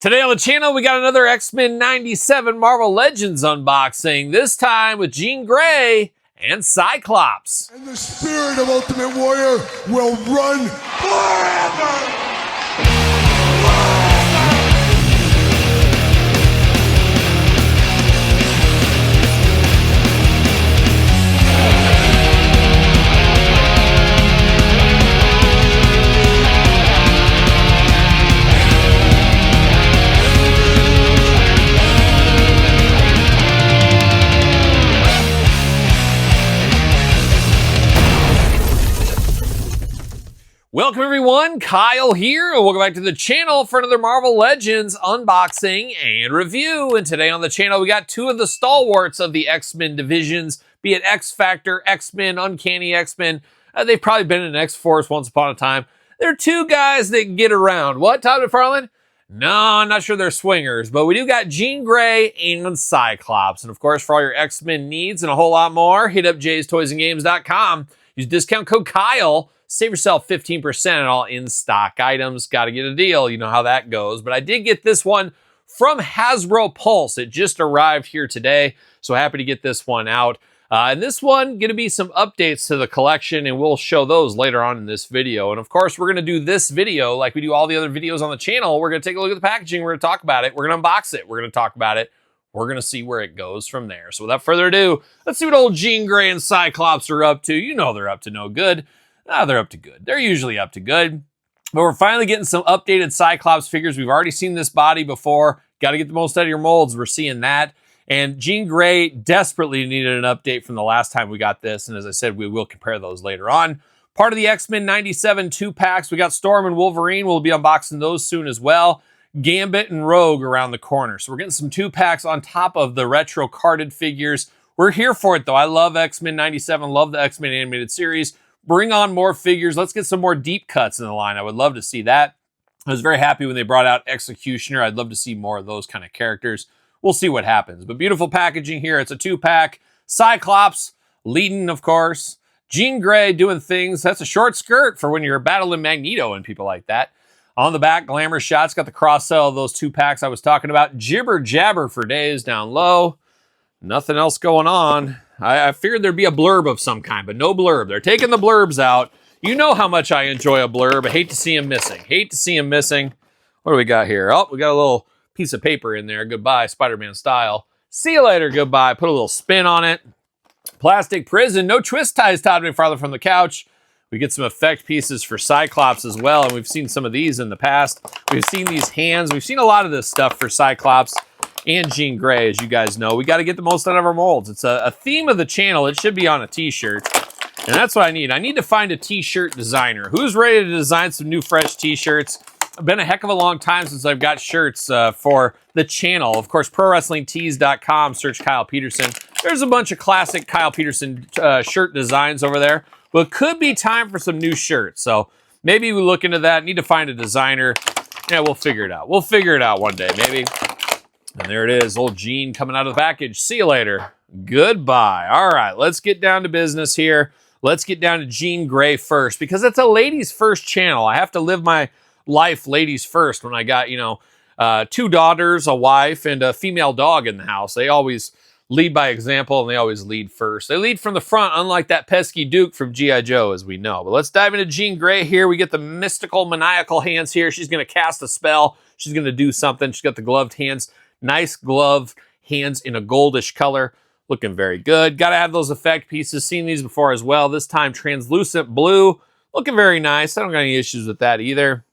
Today on the channel, we got another X-Men 97 Marvel Legends unboxing, this time with Jean Grey and Cyclops. And the spirit of Ultimate Warrior will run forever! Welcome everyone, Kyle here, and welcome back to the channel for another Marvel Legends unboxing and review. And today on the channel, we got two of the stalwarts of the X-Men divisions, be it X-Factor, X-Men, Ankeny X-Men. They've probably been in X-Force once upon a time. They're two guys that get around. What, Todd McFarlane? No, I'm not sure they're swingers, but we do got Jean Grey and Cyclops. And of course, for all your X-Men needs and a whole lot more, hit up jaystoysandgames.com. Use discount code Kyle. Save yourself 15% on all in-stock items. Got to get a deal. You know how that goes. But I did get this one from Hasbro Pulse. It just arrived here today, so happy to get this one out. And this one, going to be some updates to the collection, and we'll show those later on in this video. And of course, we're going to do this video like we do all the other videos on the channel. We're going to take a look at the packaging. We're going to talk about it. We're going to unbox it. We're going to talk about it. We're going to see where it goes from there. So without further ado, let's see what old Jean Grey and Cyclops are up to. You know they're up to no good. They're up to good. They're usually up to good. But we're finally getting some updated Cyclops figures. We've already seen this body before. Got to get the most out of your molds. We're seeing that. And Jean Grey desperately needed an update from the last time we got this. And as I said, we will compare those later on. Part of the X-Men 97 2-packs. We got Storm and Wolverine. We'll be unboxing those soon as well. Gambit and Rogue around the corner. So we're getting some 2-packs on top of the retro carded figures. We're here for it, though. I love X-Men 97. Love the X-Men animated series. Bring on more figures. Let's get some more deep cuts in the line. I would love to see that. I was very happy when they brought out Executioner. I'd love to see more of those kind of characters. We'll see what happens. But beautiful packaging here. It's a 2-pack. Cyclops leading, of course. Jean Grey doing things. That's a short skirt for when you're battling Magneto and people like that. On the back, glamour shots. Got the cross-sell of those 2-packs I was talking about. Jibber jabber for days down low. Nothing else going on. I figured there'd be a blurb of some kind, but no blurb. They're taking the blurbs out. You know how much I enjoy a blurb. I hate to see him missing. Hate to see him missing. What do we got here? Oh, we got a little piece of paper in there. Goodbye, Spider-Man style. See you later, goodbye. Put a little spin on it. Plastic prison. No twist ties, Todd McFarlane from the couch. We get some effect pieces for Cyclops as well, and we've seen some of these in the past. We've seen these hands. We've seen a lot of this stuff for Cyclops and Jean Grey, as you guys know. We got to get the most out of our molds. It's a theme of the channel. It should be on a t-shirt, and that's what I need. I need to find a t-shirt designer. Who's ready to design some new, fresh t-shirts? It's been a heck of a long time since I've got shirts for the channel. Of course, ProWrestlingTees.com, search Kyle Peterson. There's a bunch of classic Kyle Peterson shirt designs over there, but it could be time for some new shirts. So maybe we look into that. Need to find a designer. Yeah, we'll figure it out. We'll figure it out one day, maybe. And there it is, old Jean coming out of the package. See you later. Goodbye. All right, let's get down to business here. Let's get down to Jean Grey first, because it's a ladies first channel. I have to live my life ladies first when I got, 2 daughters, a wife, and a female dog in the house. They always lead by example, and they always lead first. They lead from the front, unlike that pesky Duke from G.I. Joe, as we know. But let's dive into Jean Grey here. We get the mystical, maniacal hands here. She's going to cast a spell. She's going to do something. She's got the gloved hands. Nice gloved hands in a goldish color. Looking very good. Got to have those effect pieces. Seen these before as well. This time translucent blue. Looking very nice. I don't got any issues with that either.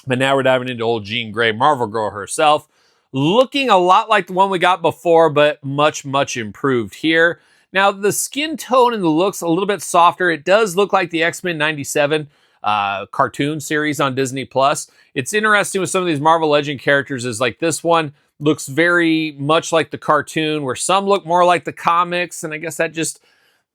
But now we're diving into old Jean Grey, Marvel Girl herself. Looking a lot like the one we got before, but much, much improved here. Now, the skin tone and the looks a little bit softer. It does look like the X-Men 97 cartoon series on Disney+. It's interesting with some of these Marvel Legend characters is like this one looks very much like the cartoon, where some look more like the comics, and I guess that just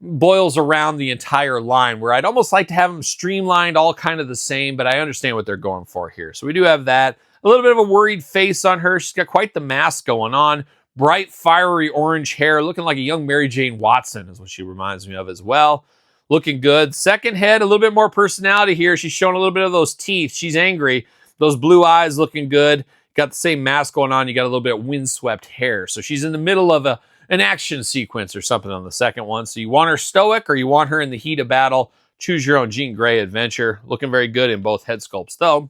boils around the entire line, where I'd almost like to have them streamlined, all kind of the same, but I understand what they're going for here. So we do have that. A little bit of a worried face on her. She's got quite the mask going on. Bright, fiery orange hair, looking like a young Mary Jane Watson is what she reminds me of as well. Looking good. Second head, a little bit more personality here. She's showing a little bit of those teeth. She's angry. Those blue eyes looking good. got the same mask going on. You got a little bit of windswept hair. So she's in the middle of an action sequence or something on the second one. So you want her stoic or you want her in the heat of battle. Choose your own Jean Grey adventure. Looking very good in both head sculpts, though.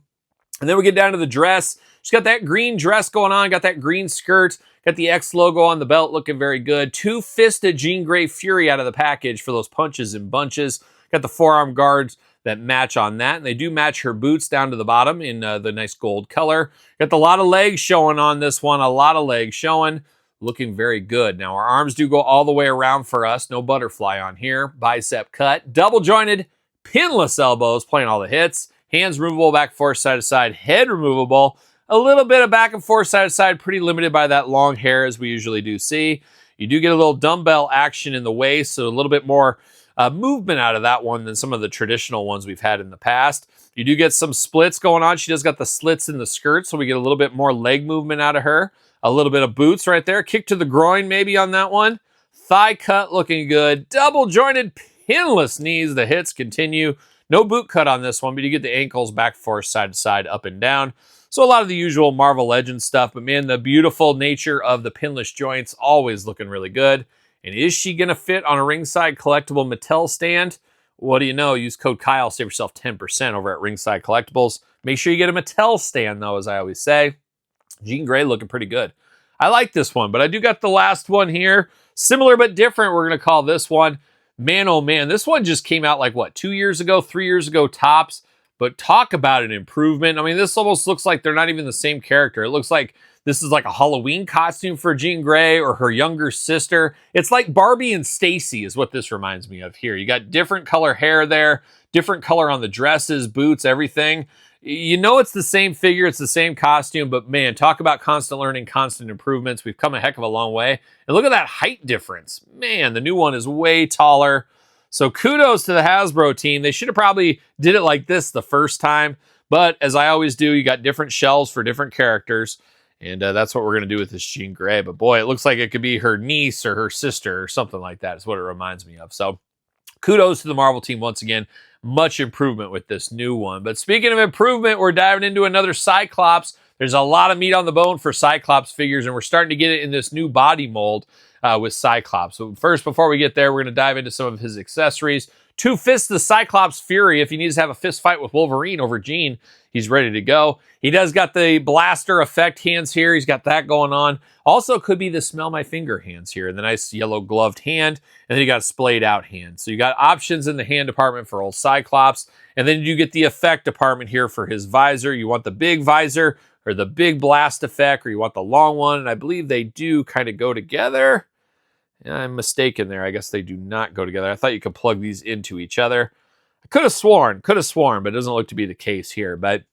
And then we get down to the dress. She's got that green dress going on, got that green skirt, got the X logo on the belt, looking very good. Two-fisted Jean Grey Fury out of the package for those punches and bunches. Got the forearm guards that match on that, and they do match her boots down to the bottom in the nice gold color. Got a lot of legs showing on this one, a lot of legs showing. Looking very good. Now, our arms do go all the way around for us. No butterfly on here. Bicep cut. Double jointed, pinless elbows, playing all the hits. Hands removable, back and forth, side to side. Head removable. A little bit of back and forth, side to side. Pretty limited by that long hair, as we usually do see. You do get a little dumbbell action in the waist, so a little bit more movement out of that one than some of the traditional ones we've had in the past. You do get some splits going on. She does got the slits in the skirt, so we get a little bit more leg movement out of her. A little bit of boots right there. Kick to the groin maybe on that one. Thigh cut looking good. Double jointed pinless knees. The hits continue. No boot cut on this one, but you get the ankles back, forth, side to side, up and down. So a lot of the usual Marvel Legends stuff, but man, the beautiful nature of the pinless joints always looking really good. And is she going to fit on a ringside collectible Mattel stand? What do you know? Use code Kyle, save yourself 10% over at Ringside Collectibles. Make sure you get a Mattel stand, though, as I always say. Jean Grey looking pretty good. I like this one, but I do got the last one here. Similar but different, we're going to call this one. Man, oh man, this one just came out like, what, 2 years ago, 3 years ago tops? But talk about an improvement. I mean, this almost looks like they're not even the same character. It looks like this is like a Halloween costume for Jean Grey or her younger sister. It's like Barbie and Stacy is what this reminds me of here. You got different color hair there, different color on the dresses, boots, everything. You know it's the same figure, it's the same costume, but man, talk about constant learning, constant improvements. We've come a heck of a long way. And look at that height difference. Man, the new one is way taller. So kudos to the Hasbro team. They should have probably did it like this the first time. But as I always do, you got different shells for different characters. And that's what we're going to do with this Jean Grey. But boy, it looks like it could be her niece or her sister or something like that. Is what it reminds me of. So kudos to the Marvel team once again. Much improvement with this new one. But speaking of improvement, we're diving into another Cyclops. There's a lot of meat on the bone for Cyclops figures, and we're starting to get it in this new body mold with Cyclops. So first, before we get there, we're going to dive into some of his accessories. Two fists the Cyclops Fury. If he needs to have a fist fight with Wolverine over Jean, he's ready to go. He does got the blaster effect hands here. He's got that going on. Also could be the smell my finger hands here. The nice yellow gloved hand. And then you got splayed out hand. So you got options in the hand department for old Cyclops. And then you get the effect department here for his visor. You want the big visor or the big blast effect, or you want the long one. And I believe they do kind of go together. I'm mistaken there. I guess they do not go together. I thought you could plug these into each other. I could have sworn, but it doesn't look to be the case here. But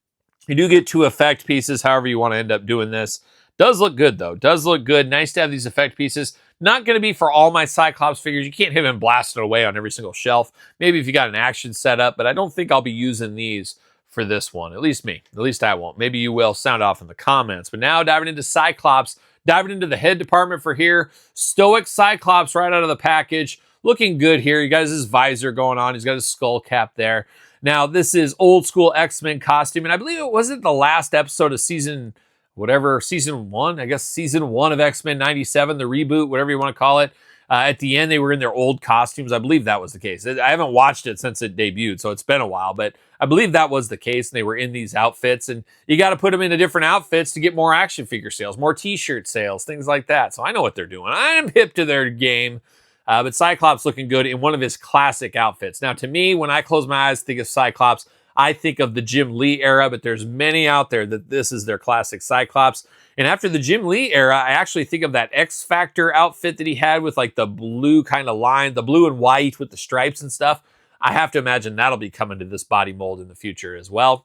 you do get two effect pieces, however you want to end up doing this. Does look good, though. Does look good. Nice to have these effect pieces. Not going to be for all my Cyclops figures. You can't have him blasted away on every single shelf. Maybe if you got an action set up, but I don't think I'll be using these for this one. At least me. At least I won't. Maybe you will. Sound off in the comments. But now diving into Cyclops, diving into the head department for here. Stoic Cyclops right out of the package. Looking good here. You got his visor going on. He's got his skull cap there. Now, this is old school X-Men costume. And I believe it wasn't the last episode of season 1. I guess season 1 of X-Men 97, the reboot, whatever you want to call it. At the end, they were in their old costumes. I believe that was the case. I haven't watched it since it debuted, so it's been a while. But I believe that was the case, and they were in these outfits. And you got to put them into different outfits to get more action figure sales, more T-shirt sales, things like that. So I know what they're doing. I am hip to their game. But Cyclops looking good in one of his classic outfits. Now, to me, when I close my eyes, think of Cyclops, I think of the Jim Lee era, but there's many out there that this is their classic Cyclops. And after the Jim Lee era, I actually think of that X Factor outfit that he had with like the blue kind of line, the blue and white with the stripes and stuff. I have to imagine that'll be coming to this body mold in the future as well.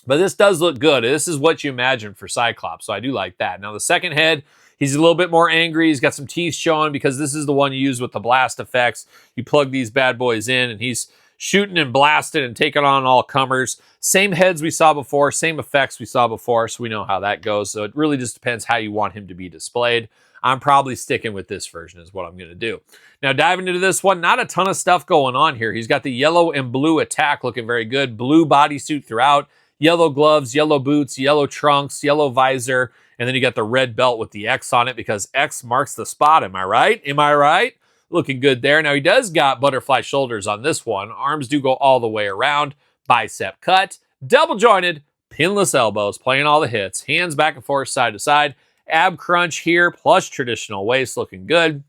But this does look good. This is what you imagine for Cyclops, so I do like that. Now, the second head, he's a little bit more angry. He's got some teeth showing because this is the one you use with the blast effects. You plug these bad boys in, and he's shooting and blasting and taking on all comers. Same heads we saw before, same effects we saw before, so we know how that goes. So it really just depends how you want him to be displayed. I'm probably sticking with this version is what I'm going to do. Now, diving into this one, not a ton of stuff going on here. He's got the yellow and blue attack looking very good. Blue bodysuit throughout. yellow gloves, yellow boots, yellow trunks, yellow visor, and then you got the red belt with the X on it because X marks the spot. Am I right? Am I right? Looking good there. Now he does got butterfly shoulders on this one. Arms do go all the way around. Bicep cut. Double jointed. Pinless elbows. Playing all the hits. Hands back and forth, side to side. Ab crunch here, plus traditional waist. Looking good.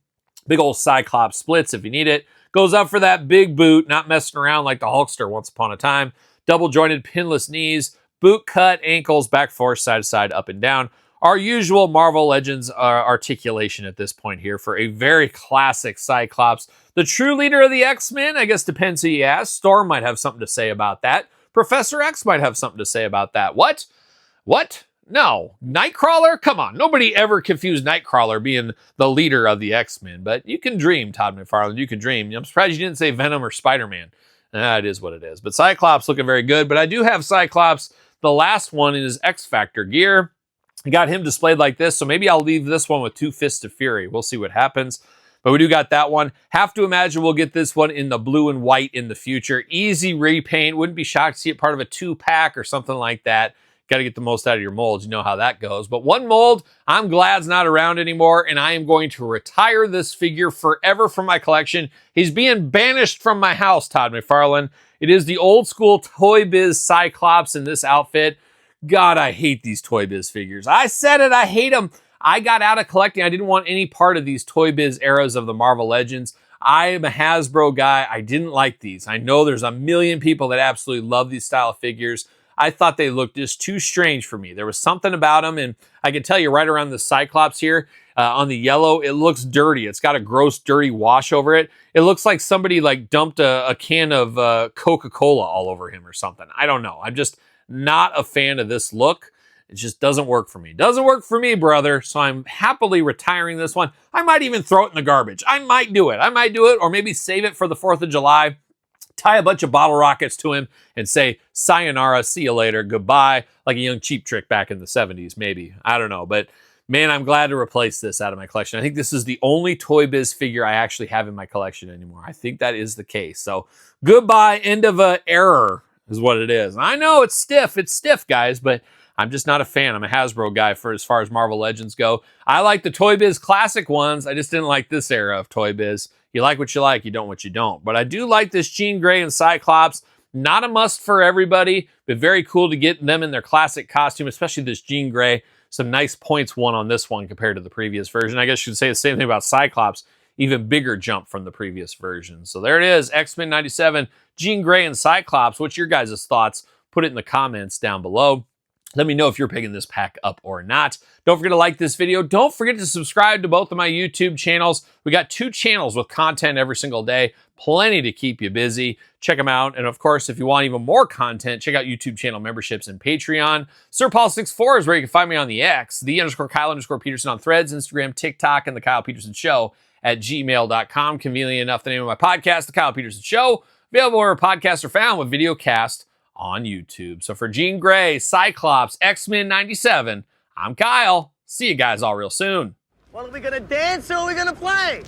Big old Cyclops splits if you need it. Goes up for that big boot. Not messing around like the Hulkster once upon a time. Double jointed pinless knees. Boot cut. Ankles back, forth, side to side, up and down. Our usual Marvel Legends articulation at this point here for a very classic Cyclops. The true leader of the X-Men, I guess depends who you ask. Storm might have something to say about that. Professor X might have something to say about that. What? What? No. Nightcrawler? Come on. Nobody ever confused Nightcrawler being the leader of the X-Men. But you can dream, Todd McFarlane. You can dream. I'm surprised you didn't say Venom or Spider-Man. It is what it is. But Cyclops looking very good. But I do have Cyclops, the last one, in his X-Factor gear. I got him displayed like this, so maybe I'll leave this one with 2 Fists of Fury. We'll see what happens. But we do got that one. Have to imagine we'll get this one in the blue and white in the future. Easy repaint. Wouldn't be shocked to see it part of a 2-pack or something like that. Got to get the most out of your molds. You know how that goes. But one mold, I'm glad's not around anymore, and I am going to retire this figure forever from my collection. He's being banished from my house, Todd McFarlane. It is the old school Toy Biz Cyclops in this outfit. God, I hate these Toy Biz figures. I said it, I hate them. I got out of collecting. I didn't want any part of these Toy Biz eras of the Marvel Legends. I am a Hasbro guy. I didn't like these. I know there's a million people that absolutely love these style of figures. I thought they looked just too strange for me. There was something about them, and I can tell you right around the Cyclops here, on the yellow, it looks dirty. It's got a gross, dirty wash over it. It looks like somebody like dumped a can of Coca-Cola all over him or something. I don't know. I'm just not a fan of this look. It just doesn't work for me. Doesn't work for me, brother. So I'm happily retiring this one. I might even throw it in the garbage. I might do it. Or maybe save it for the 4th of July. Tie a bunch of bottle rockets to him and say, sayonara, see you later, goodbye, like a young Cheap Trick back in the 70s, maybe. I don't know. But man, I'm glad to replace this out of my collection. I think this is the only Toy Biz figure I actually have in my collection anymore. I think that is the case. So goodbye, end of an era is what it is. I know it's stiff, guys, but I'm just not a fan. I'm a Hasbro guy for as far as Marvel Legends go. I like the Toy Biz classic ones. I just didn't like this era of Toy Biz. You like what you like, you don't what you don't. But I do like this Jean Grey and Cyclops. Not a must for everybody, but very cool to get them in their classic costume, especially this Jean Grey. Some nice points won on this one compared to the previous version. I guess you could say the same thing about Cyclops. Even bigger jump from the previous version. So there it is, X-Men 97, Jean Grey and Cyclops. What's your guys' thoughts? Put it in the comments down below. Let me know if you're picking this pack up or not. Don't forget to like this video. Don't forget to subscribe to both of my YouTube channels. We got 2 channels with content every single day. Plenty to keep you busy. Check them out. And of course, if you want even more content, check out YouTube channel memberships and Patreon. SirPaul64 is where you can find me on the X, _Kyle_Peterson on Threads, Instagram, TikTok, and TheKylePetersonShow at gmail.com. Conveniently enough, the name of my podcast, The Kyle Peterson Show, available where podcasts are found with video cast on YouTube. So for Jean Grey, Cyclops, X-Men 97, I'm Kyle. See you guys all real soon. Well, are we gonna dance or are we gonna play?